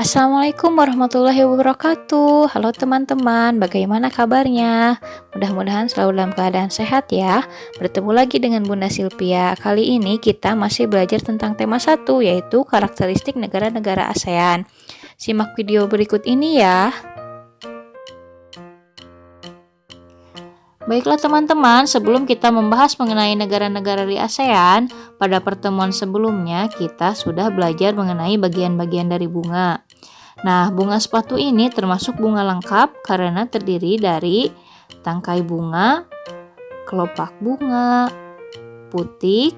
Assalamualaikum warahmatullahi wabarakatuh. Halo teman-teman, bagaimana kabarnya? Mudah-mudahan selalu dalam keadaan sehat ya. Bertemu lagi dengan Bunda Silvia. Kali ini kita masih belajar tentang tema 1, yaitu karakteristik negara-negara ASEAN. Simak video berikut ini ya. Baiklah teman-teman, sebelum kita membahas mengenai negara-negara di ASEAN, pada pertemuan sebelumnya kita sudah belajar mengenai bagian-bagian dari bunga. Nah, bunga sepatu ini termasuk bunga lengkap karena terdiri dari tangkai bunga, kelopak bunga, putik,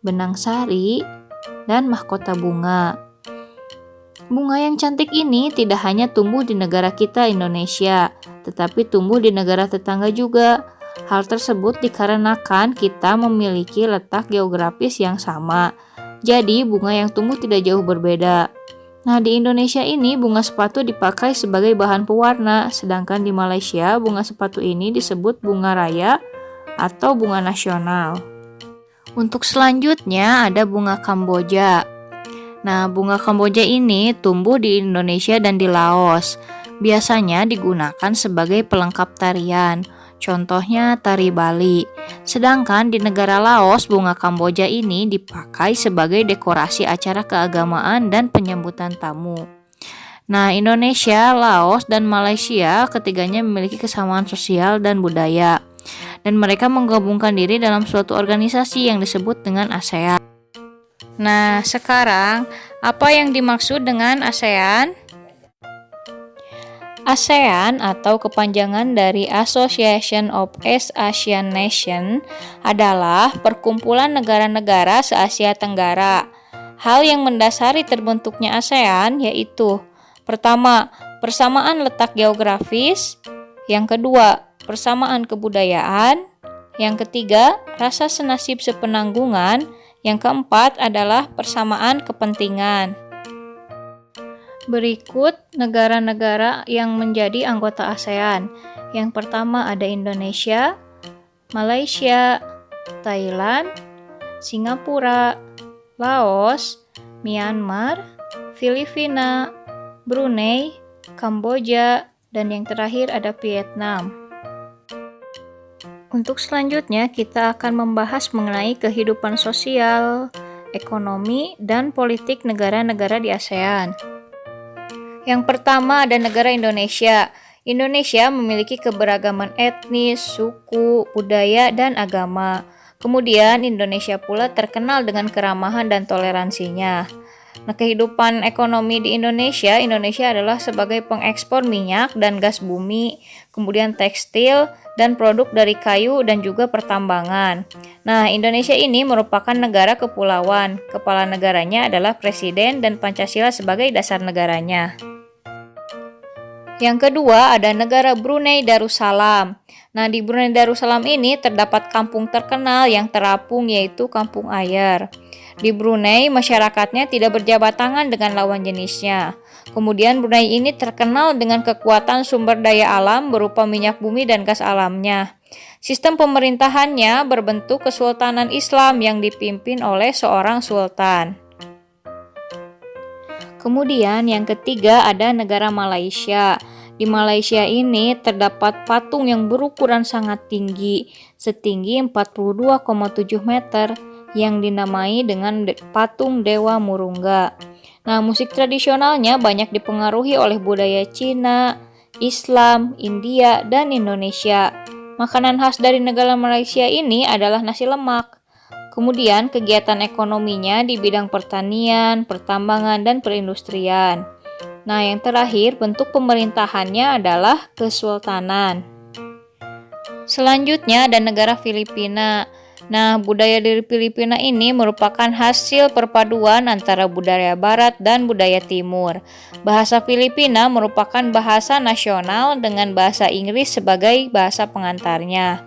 benang sari, dan mahkota bunga. Bunga yang cantik ini tidak hanya tumbuh di negara kita Indonesia, tetapi tumbuh di negara tetangga juga. Hal tersebut dikarenakan kita memiliki letak geografis yang sama. Jadi bunga yang tumbuh tidak jauh berbeda. Nah, di Indonesia ini bunga sepatu dipakai sebagai bahan pewarna, sedangkan di Malaysia bunga sepatu ini disebut bunga raya atau bunga nasional. Untuk selanjutnya ada bunga Kamboja. Nah, bunga Kamboja ini tumbuh di Indonesia dan di Laos. Biasanya digunakan sebagai pelengkap tarian, contohnya tari Bali. Sedangkan di negara Laos, bunga Kamboja ini dipakai sebagai dekorasi acara keagamaan dan penyambutan tamu. Nah, Indonesia, Laos, dan Malaysia ketiganya memiliki kesamaan sosial dan budaya. Dan mereka menggabungkan diri dalam suatu organisasi yang disebut dengan ASEAN. Nah, sekarang apa yang dimaksud dengan ASEAN? ASEAN atau kepanjangan dari Association of East Asian Nations adalah perkumpulan negara-negara se-Asia Tenggara. Hal yang mendasari terbentuknya ASEAN yaitu: pertama, persamaan letak geografis; yang kedua, persamaan kebudayaan; yang ketiga, rasa senasib sepenanggungan; yang keempat adalah persamaan kepentingan. Berikut negara-negara yang menjadi anggota ASEAN. Yang pertama ada Indonesia, Malaysia, Thailand, Singapura, Laos, Myanmar, Filipina, Brunei, Kamboja, dan yang terakhir ada Vietnam. Untuk selanjutnya kita akan membahas mengenai kehidupan sosial, ekonomi, dan politik negara-negara di ASEAN. Yang pertama ada negara Indonesia. Indonesia memiliki keberagaman etnis, suku, budaya, dan agama. Kemudian Indonesia pula terkenal dengan keramahan dan toleransinya. Nah, kehidupan ekonomi di Indonesia adalah sebagai pengekspor minyak dan gas bumi, kemudian tekstil, dan produk dari kayu dan juga pertambangan. Nah, Indonesia ini merupakan negara kepulauan. Kepala negaranya adalah presiden dan Pancasila sebagai dasar negaranya. Yang kedua ada negara Brunei Darussalam. Nah, di Brunei Darussalam ini terdapat kampung terkenal yang terapung yaitu Kampung Ayer. Di Brunei, masyarakatnya tidak berjabat tangan dengan lawan jenisnya. Kemudian Brunei ini terkenal dengan kekuatan sumber daya alam berupa minyak bumi dan gas alamnya. Sistem pemerintahannya berbentuk kesultanan Islam yang dipimpin oleh seorang sultan. Kemudian yang ketiga ada negara Malaysia. Di Malaysia ini terdapat patung yang berukuran sangat tinggi, setinggi 42,7 meter, yang dinamai dengan patung Dewa Murungga. Nah, musik tradisionalnya banyak dipengaruhi oleh budaya Cina, Islam, India, dan Indonesia. Makanan khas dari negara Malaysia ini adalah nasi lemak. Kemudian kegiatan ekonominya di bidang pertanian, pertambangan, dan perindustrian. Nah, yang terakhir bentuk pemerintahannya adalah kesultanan. Selanjutnya ada negara Filipina. Nah, budaya dari Filipina ini merupakan hasil perpaduan antara budaya barat dan budaya timur. Bahasa Filipina merupakan bahasa nasional dengan bahasa Inggris sebagai bahasa pengantarnya.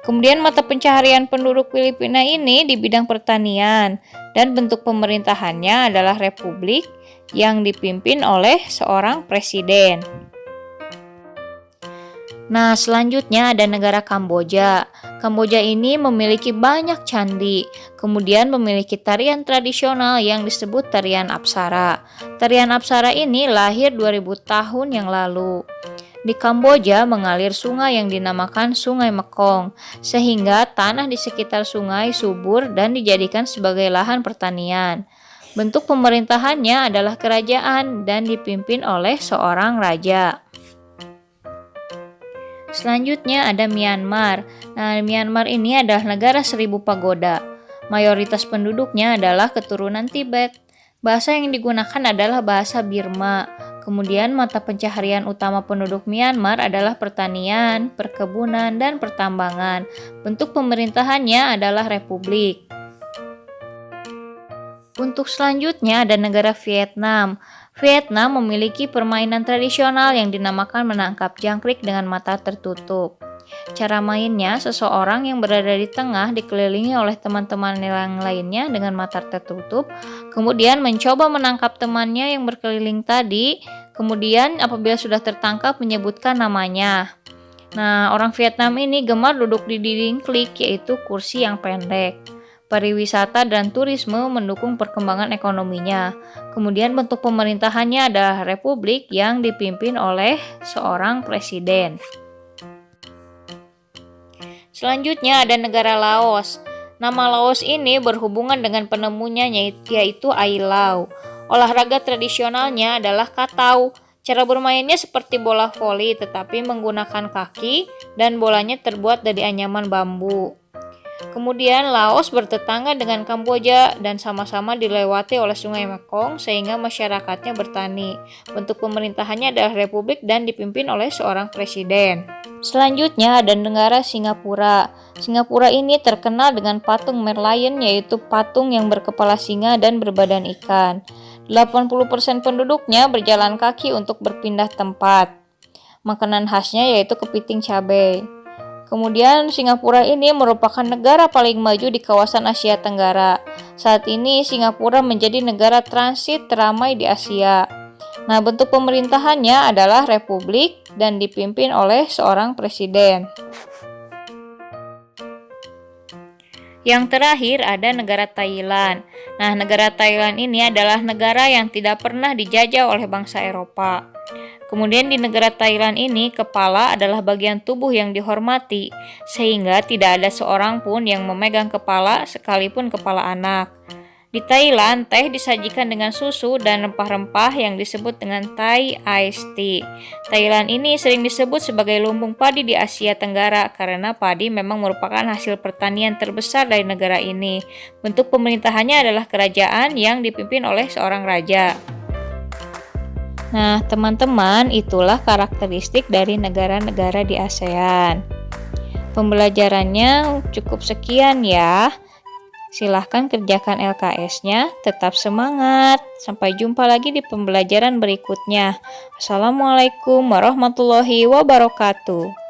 Kemudian mata pencaharian penduduk Filipina ini di bidang pertanian dan bentuk pemerintahannya adalah republik yang dipimpin oleh seorang presiden. Nah, selanjutnya ada negara Kamboja. Kamboja ini memiliki banyak candi, kemudian memiliki tarian tradisional yang disebut tarian Apsara. Tarian Apsara ini lahir 2000 tahun yang lalu. Di Kamboja mengalir sungai yang dinamakan Sungai Mekong, sehingga tanah di sekitar sungai subur dan dijadikan sebagai lahan pertanian. Bentuk pemerintahannya adalah kerajaan dan dipimpin oleh seorang raja. Selanjutnya ada Myanmar. Nah, Myanmar ini adalah negara 1000 pagoda. Mayoritas penduduknya adalah keturunan Tibet. Bahasa yang digunakan adalah bahasa Birma. Kemudian mata pencaharian utama penduduk Myanmar adalah pertanian, perkebunan, dan pertambangan. Bentuk pemerintahannya adalah republik. Untuk selanjutnya ada negara Vietnam. Vietnam memiliki permainan tradisional yang dinamakan menangkap jangkrik dengan mata tertutup. Cara mainnya, seseorang yang berada di tengah dikelilingi oleh teman-teman yang lainnya dengan mata tertutup, kemudian mencoba menangkap temannya yang berkeliling tadi, kemudian apabila sudah tertangkap menyebutkan namanya. Nah, orang Vietnam ini gemar duduk di dinding klik, yaitu kursi yang pendek. Pariwisata dan turisme mendukung perkembangan ekonominya. Kemudian bentuk pemerintahannya adalah republik yang dipimpin oleh seorang presiden. Selanjutnya ada negara Laos. Nama Laos ini berhubungan dengan penemunya yaitu Ai Lau. Olahraga tradisionalnya adalah katau. Cara bermainnya seperti bola voli tetapi menggunakan kaki dan bolanya terbuat dari anyaman bambu. Kemudian Laos bertetangga dengan Kamboja dan sama-sama dilewati oleh Sungai Mekong sehingga masyarakatnya bertani. Bentuk pemerintahannya adalah republik dan dipimpin oleh seorang presiden. Selanjutnya ada negara Singapura. Singapura ini terkenal dengan patung Merlion, yaitu patung yang berkepala singa dan berbadan ikan. 80% penduduknya berjalan kaki untuk berpindah tempat. Makanan khasnya yaitu kepiting cabai. Kemudian Singapura ini merupakan negara paling maju di kawasan Asia Tenggara. Saat ini Singapura menjadi negara transit teramai di Asia. Nah, bentuk pemerintahannya adalah republik dan dipimpin oleh seorang presiden. Yang terakhir ada negara Thailand. Nah, negara Thailand ini adalah negara yang tidak pernah dijajah oleh bangsa Eropa. Kemudian di negara Thailand ini, kepala adalah bagian tubuh yang dihormati, sehingga tidak ada seorang pun yang memegang kepala sekalipun kepala anak. Di Thailand, teh disajikan dengan susu dan rempah-rempah yang disebut dengan Thai iced tea. Thailand ini sering disebut sebagai lumbung padi di Asia Tenggara karena padi memang merupakan hasil pertanian terbesar dari negara ini. Bentuk pemerintahannya adalah kerajaan yang dipimpin oleh seorang raja. Nah, teman-teman, itulah karakteristik dari negara-negara di ASEAN. Pembelajarannya cukup sekian ya. Silahkan kerjakan LKS-nya, tetap semangat. Sampai jumpa lagi di pembelajaran berikutnya. Assalamualaikum warahmatullahi wabarakatuh.